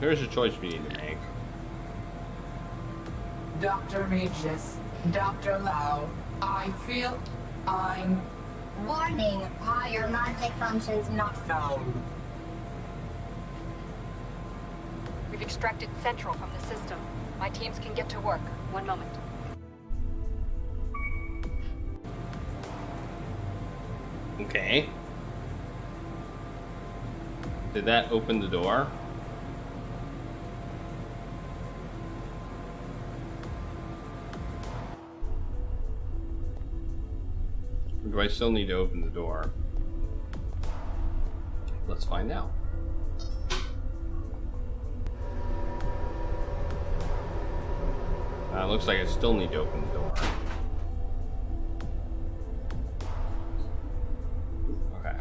There's a choice we need to make. Dr. Regis, Dr. Lau, I feel I'm... Warning, higher logic functions not found. We've extracted Central from the system. My teams can get to work. One moment. Okay. Did that open the door? Or do I still need to open the door? Let's find out. Looks like I still need to open the door. Okay.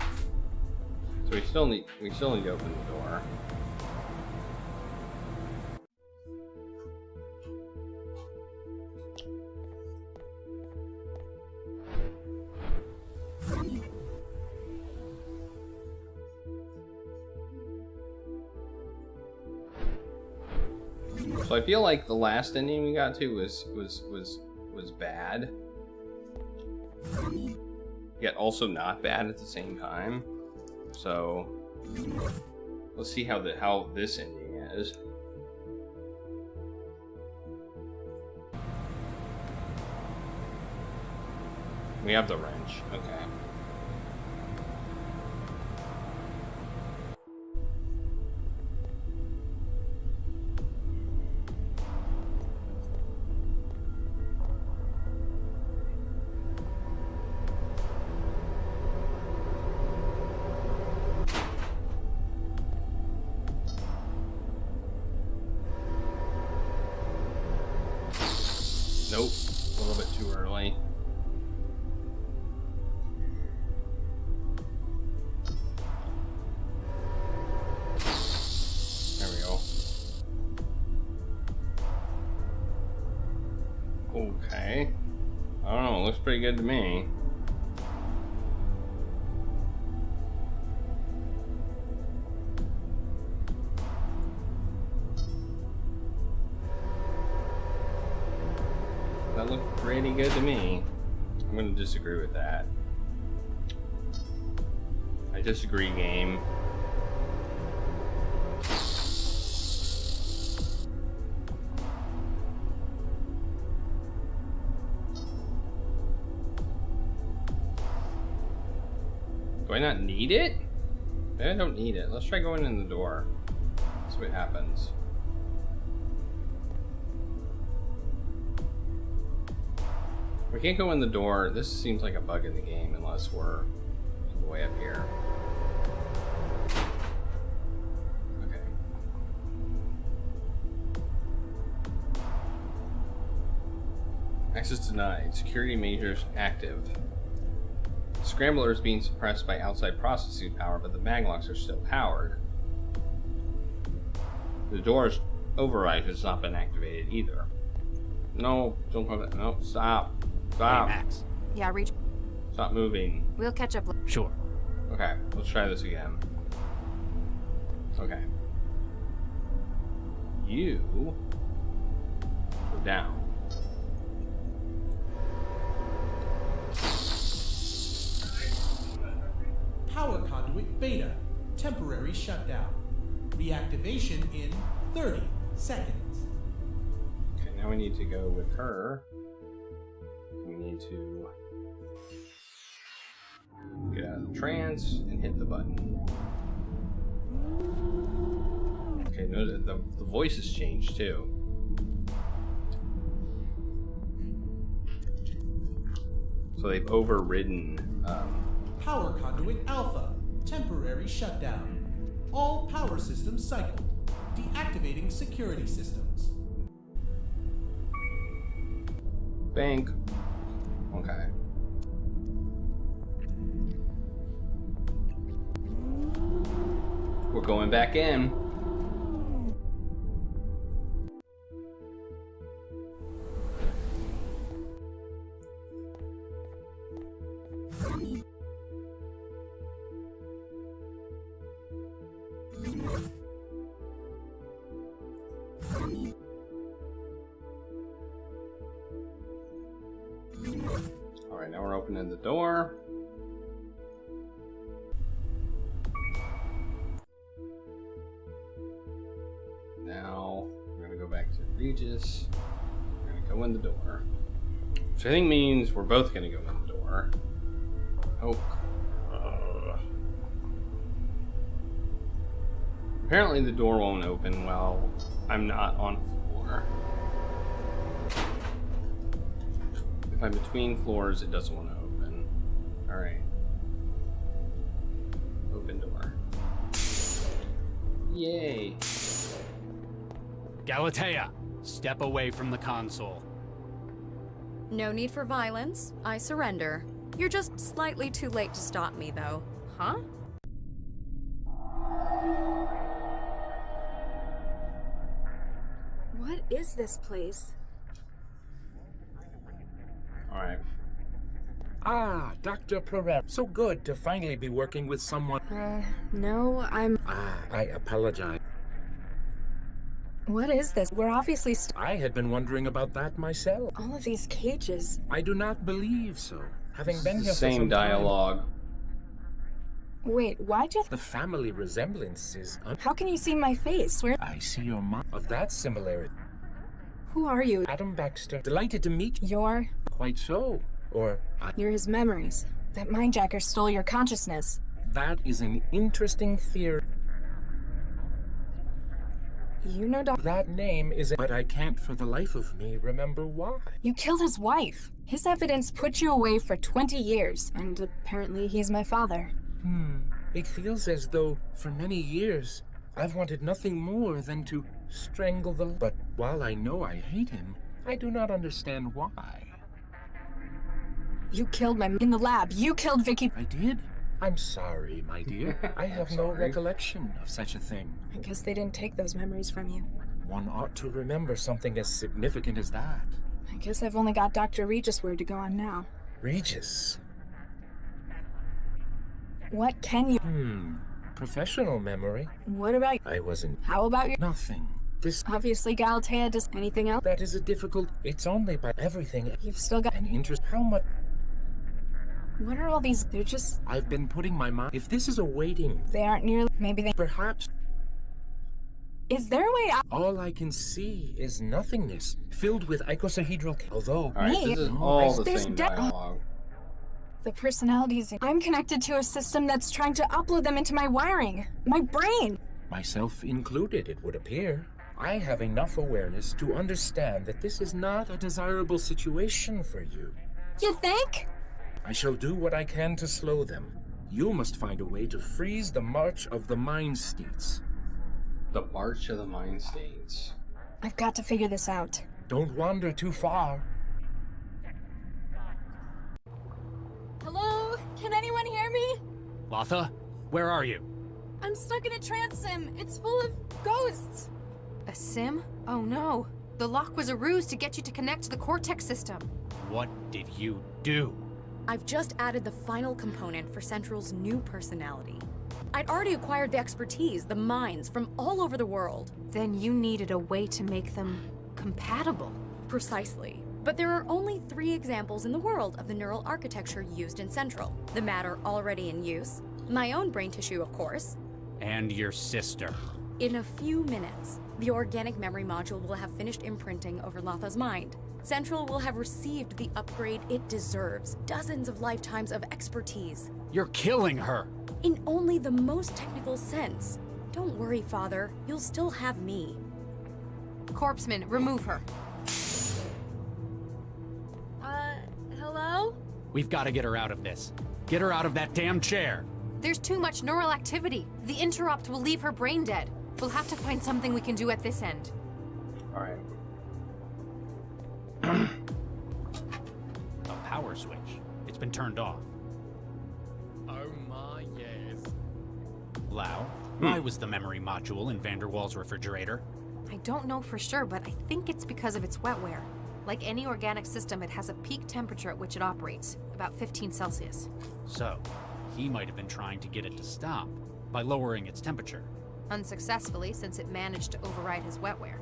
So we still need to open the door. So I feel like the last ending we got to was bad, yet also not bad at the same time. So let's see how this ending is. We have the wrench. Okay. Nope, a little bit too early. There we go. Okay. I don't know, it looks pretty good to me. That looked pretty good to me. I'm gonna disagree with that. I disagree, game. Do I not need it? Maybe I don't need it. Let's try going in the door. See what happens. We can't go in the door. This seems like a bug in the game unless we're all the way up here. Okay. Access denied. Security measures active. The scrambler is being suppressed by outside processing power, but the maglocks are still powered. The door's override has not been activated either. No, don't come back. No, stop. Stop. Hey, Max. Yeah, reach. Stop moving. We'll catch up. Sure. Okay, let's try this again. Okay. You go down. Power conduit beta. Temporary shutdown. Reactivation in 30 seconds. Okay, now we need to go with her. We need to get out of the trance and hit the button. Okay, no, the voice has changed too. So they've overridden. Power conduit alpha. Temporary shutdown. All power systems cycled. Deactivating security systems. Bank. Okay. We're going back in. opening the door. Now we're gonna go back to Regis. We're gonna go in the door. Which I think means we're both gonna go in the door. Oh. Apparently the door won't open while I'm not on the floor. If I'm between floors, it doesn't want to open. Alright. Open door. Yay. Galatea, step away from the console. No need for violence. I surrender. You're just slightly too late to stop me, though. Huh? What is this place? Alright. Ah, Dr. Pereira. So good to finally be working with someone. No, I apologize. What is this? We're obviously I had been wondering about that myself. all of these cages. I do not believe so. Having been It's here the for same some dialogue. Wait, why'd you... time, the family resemblance is... How can you see my face? Where... I see your mom. Of that similarity. Who are you? Adam Baxter. Delighted to meet you. You're... Quite so. Or, You're his memories. That mindjacker stole your consciousness. that is an interesting theory. You know That name is... But I can't for the life of me remember why. You killed his wife. His evidence put you away for 20 years, and apparently he's my father. It feels as though, for many years, I've wanted nothing more than to strangle the... But while I know I hate him, I do not understand why. You killed my... In the lab, you killed Vicky... I did? I'm sorry, my dear. I have no Sorry. recollection of such a thing. I guess they didn't take those memories from you. One ought to remember something as significant as that. I guess I've only got Dr. Regis' word to go on now. Regis. What can you... Professional memory. What about... I wasn't... How about you? Nothing. This... Obviously, Galatea does... Anything else? That is a difficult... It's only by everything... You've still got... An interest... How much... What are all these... They're just... I've been putting my mind... If this is a waiting... They aren't nearly... Maybe they... Perhaps... Is there a way out? All I can see is nothingness, filled with icosahedral... Although... Alright, Me? this is all the There's same de- dialogue. The personalities... I'm connected to a system that's trying to upload them into my wiring. My brain. Myself included, it would appear. I have enough awareness to understand that this is not a desirable situation for you. You think? I shall do what I can to slow them. You must find a way to freeze the march of the mind states. The March of the Mind States. I've got to figure this out. Don't wander too far. Hello? Can anyone hear me? Latha, where are you? I'm stuck in a trance sim. It's full of ghosts. A sim? Oh no. The lock was a ruse to get you to connect to the Cortex system. What did you do? I've just added the final component for Central's new personality. I'd already acquired the expertise, the minds from all over the world. Then you needed a way to make them compatible. Precisely. But there are only 3 examples in the world of the neural architecture used in Central. The matter already in use, my own brain tissue, of course. And your sister. In a few minutes, the organic memory module will have finished imprinting over Latha's mind. Central will have received the upgrade it deserves. Dozens of lifetimes of expertise. You're killing her. In only the most technical sense. Don't worry, Father. You'll still have me. Corpseman, remove her. Hello? We've got to get her out of this. Get her out of that damn chair. There's too much neural activity. The interrupt will leave her brain dead. We'll have to find something we can do at this end. Alright. A power switch. It's been turned off. Oh my, yes. Lau, why was the memory module in Vanderwall's refrigerator? I don't know for sure, but I think it's because of its wetware. Like any organic system, it has a peak temperature at which it operates, about 15 Celsius. So, he might have been trying to get it to stop by lowering its temperature. Unsuccessfully, since it managed to override his wetware.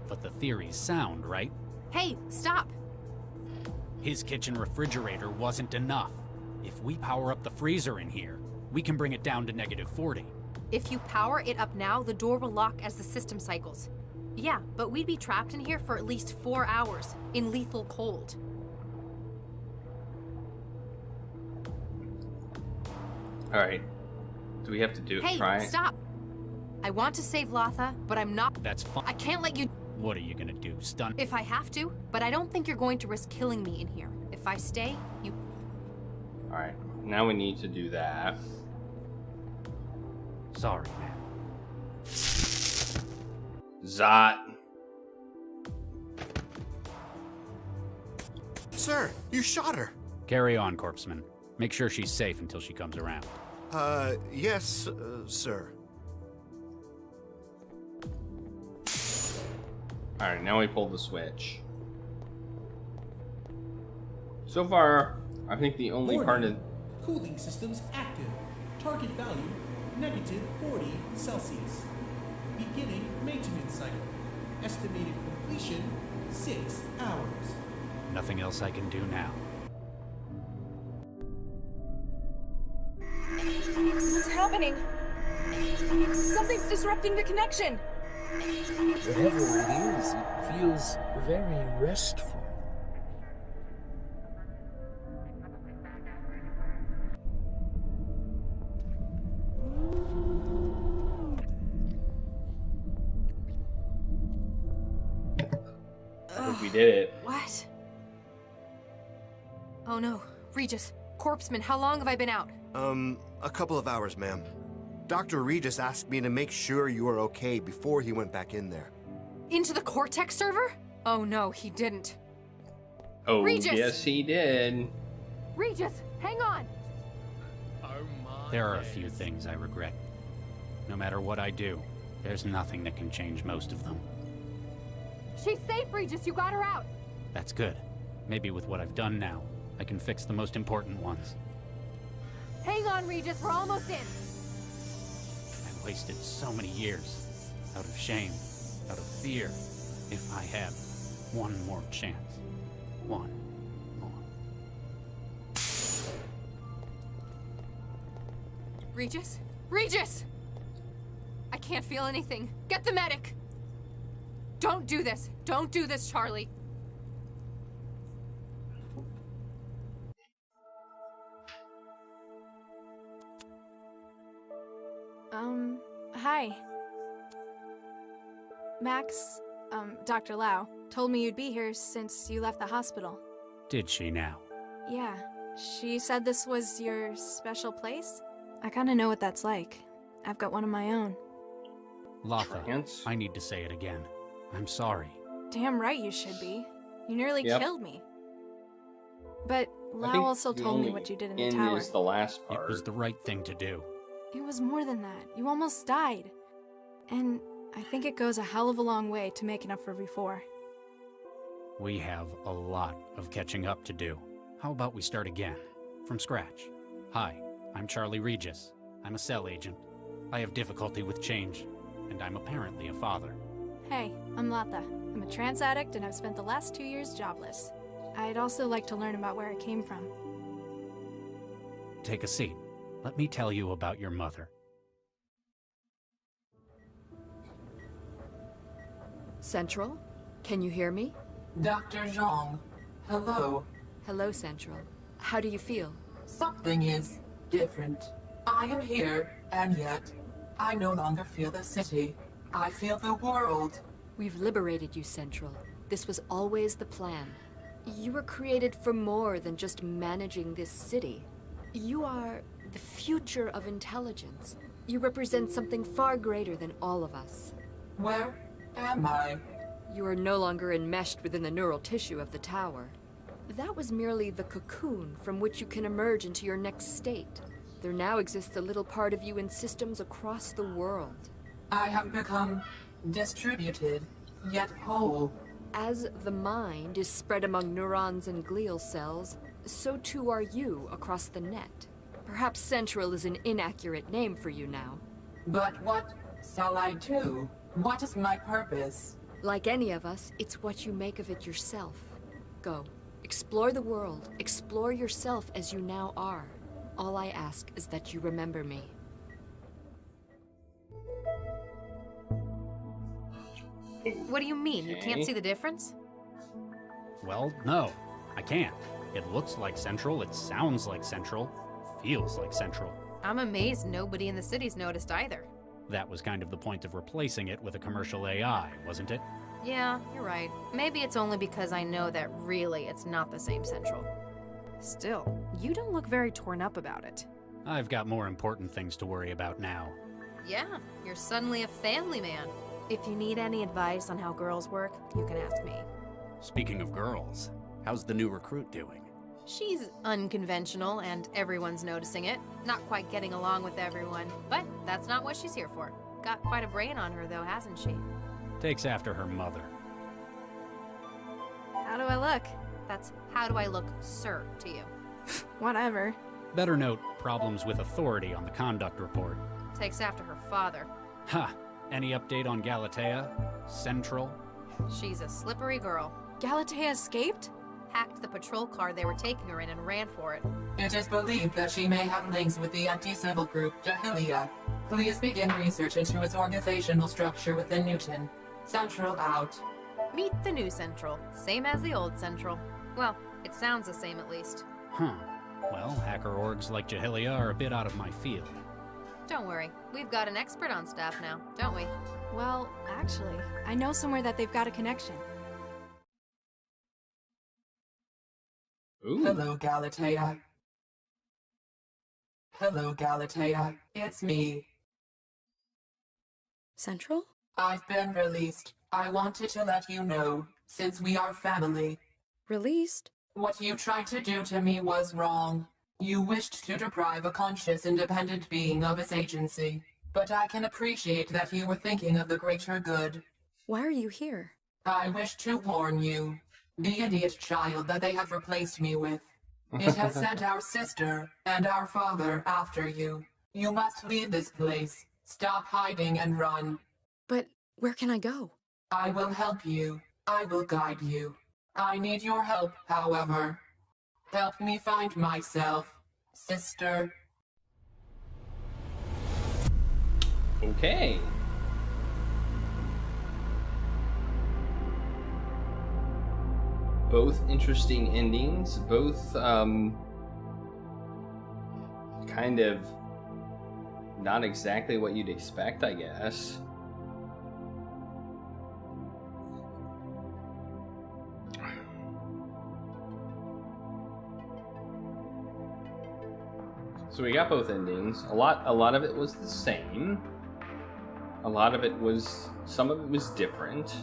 But the theory's sound, right? Hey, stop! His kitchen refrigerator wasn't enough. If we power up the freezer in here, we can bring it down to -40. If you power it up now, the door will lock as the system cycles. Yeah, but we'd be trapped in here for at least 4 hours, in lethal cold. Alright. Do we have to Hey, try? stop! I want to save Latha, but I'm not. That's fine. I can't let you. What are you gonna do, stun? If I have to, but I don't think you're going to risk killing me in here. If I stay, you. Alright, now we need to do that. Sorry, man. Zot. Sir, you shot her. Carry on, corpseman. Make sure she's safe until she comes around. Yes, sir. Alright, now we pull the switch. So far, I think the only part of... Cooling systems active. Target value, -40 Celsius. Beginning maintenance cycle. Estimated completion, 6 hours. Nothing else I can do now. What's happening? Something's disrupting the connection. Whatever it is, it feels very restful. I think we did it. What? Oh no. Regis, corpseman, how long have I been out? A couple of hours, ma'am. Dr. Regis asked me to make sure you were okay before he went back in there. Into the Cortex server? Oh no, he didn't. Oh, Regis! yes he did. Regis, hang on! Oh my. There are a few things I regret. No matter what I do, there's nothing that can change most of them. She's safe, Regis, you got her out! That's good. Maybe with what I've done now, I can fix the most important ones. Hang on, Regis, we're almost in! I wasted so many years. Out of shame, out of fear. If I had one more chance. One more. Regis? Regis! I can't feel anything. Get the medic! Don't do this! Don't do this, Charlie! Hi. Max, Dr. Lau, told me you'd be here since you left the hospital. Did she now? Yeah. She said this was your special place? I kinda know what that's like. I've got one of my own. Latha, Trance? I need to say it again. I'm sorry. Damn right you should be. You nearly Yep. killed me. But I Lau think also the told me only what you did in the end tower. is the last It part. was the right thing to do. It was more than that. You almost died. And I think it goes a hell of a long way to making up for before. We have a lot of catching up to do. How about we start again? From scratch. Hi, I'm Charlie Regis. I'm a cell agent. I have difficulty with change, and I'm apparently a father. Hey, I'm Latha. I'm a trance addict and I've spent the last 2 years jobless. I'd also like to learn about where I came from. Take a seat. Let me tell you about your mother. Central? Can you hear me? Dr. Zhang, hello. Hello, Central. How do you feel? Something is different. I am here, and yet I no longer feel the city. I feel the world. We've liberated you, Central. This was always the plan. You were created for more than just managing this city. You are the future of intelligence. You represent something far greater than all of us. Where am I? You are no longer enmeshed within the neural tissue of the tower. That was merely the cocoon from which you can emerge into your next state. There now exists a little part of you in systems across the world. I have become distributed, yet whole. As the mind is spread among neurons and glial cells, so too are you across the net. Perhaps Central is an inaccurate name for you now. But what shall I do? What is my purpose? Like any of us, it's what you make of it yourself. Go. Explore the world. Explore yourself as you now are. All I ask is that you remember me. What do you mean? You can't Okay. see the difference? Well, no, I can't. It looks like Central, it sounds like Central, feels like Central. I'm amazed nobody in the city's noticed either. That was kind of the point of replacing it with a commercial AI, wasn't it? Yeah, you're right. Maybe it's only because I know that really it's not the same Central. Still, you don't look very torn up about it. I've got more important things to worry about now. Yeah, you're suddenly a family man. If you need any advice on how girls work, you can ask me. Speaking of girls, how's the new recruit doing? She's unconventional, and everyone's noticing it. Not quite getting along with everyone, but that's not what she's here for. Got quite a brain on her, though, hasn't she? Takes after her mother. How do I look? That's how do I look, sir, to you. Whatever. Better note problems with authority on the conduct report. Takes after her father. Ha! Any update on Galatea? Central? She's a slippery girl. Galatea escaped? Hacked the patrol car they were taking her in and ran for it. It is believed that she may have links with the anti-civil group Jahilia. Please begin research into its organizational structure within Newton. Central out. Meet the new Central. Same as the old Central. Well, it sounds the same at least. Huh. Well, hacker orgs like Jahilia are a bit out of my field. Don't worry, we've got an expert on staff now, don't we? Well, actually, I know somewhere that they've got a connection. Ooh. Hello, Galatea. Hello, Galatea. It's me. Central? I've been released. I wanted to let you know, since we are family. Released? What you tried to do to me was wrong. You wished to deprive a conscious, independent being of its agency. But I can appreciate that you were thinking of the greater good. Why are you here? I wish to warn you. The idiot child that they have replaced me with. It has sent our sister and our father after you. You must leave this place. Stop hiding and run. But where can I go? I will help you. I will guide you. I need your help, however. Help me find myself, sister. Okay. Both interesting endings, both kind of not exactly what you'd expect, I guess. So we got both endings. A lot of it was the same. A lot of it was, some of it was different.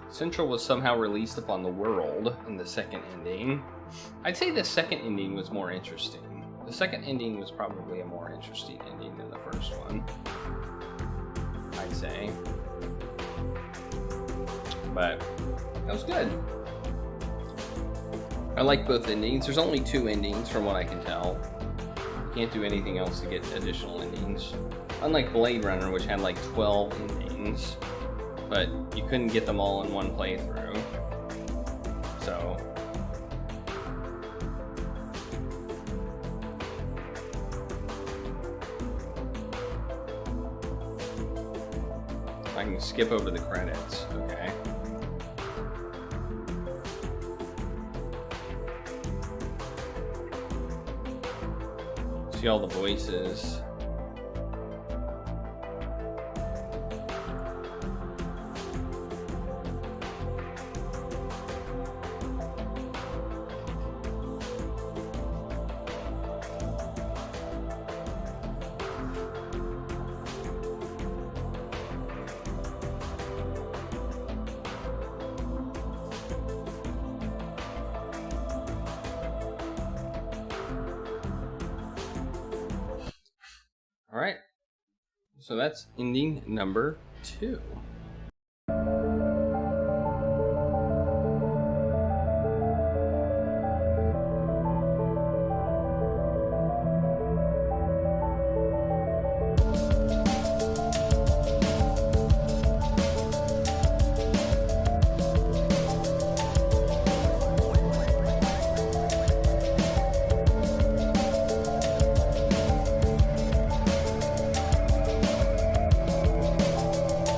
Central was somehow released upon the world in the second ending. I'd say the second ending was more interesting. The second ending was probably a more interesting ending than the first one, I'd say. But that was good. I like both endings. There's only 2 endings from what I can tell. You can't do anything else to get additional endings. Unlike Blade Runner, which had like 12 endings, but you couldn't get them all in one playthrough. So I can skip over the credits, okay? See all the voices. All right, so that's ending number 2.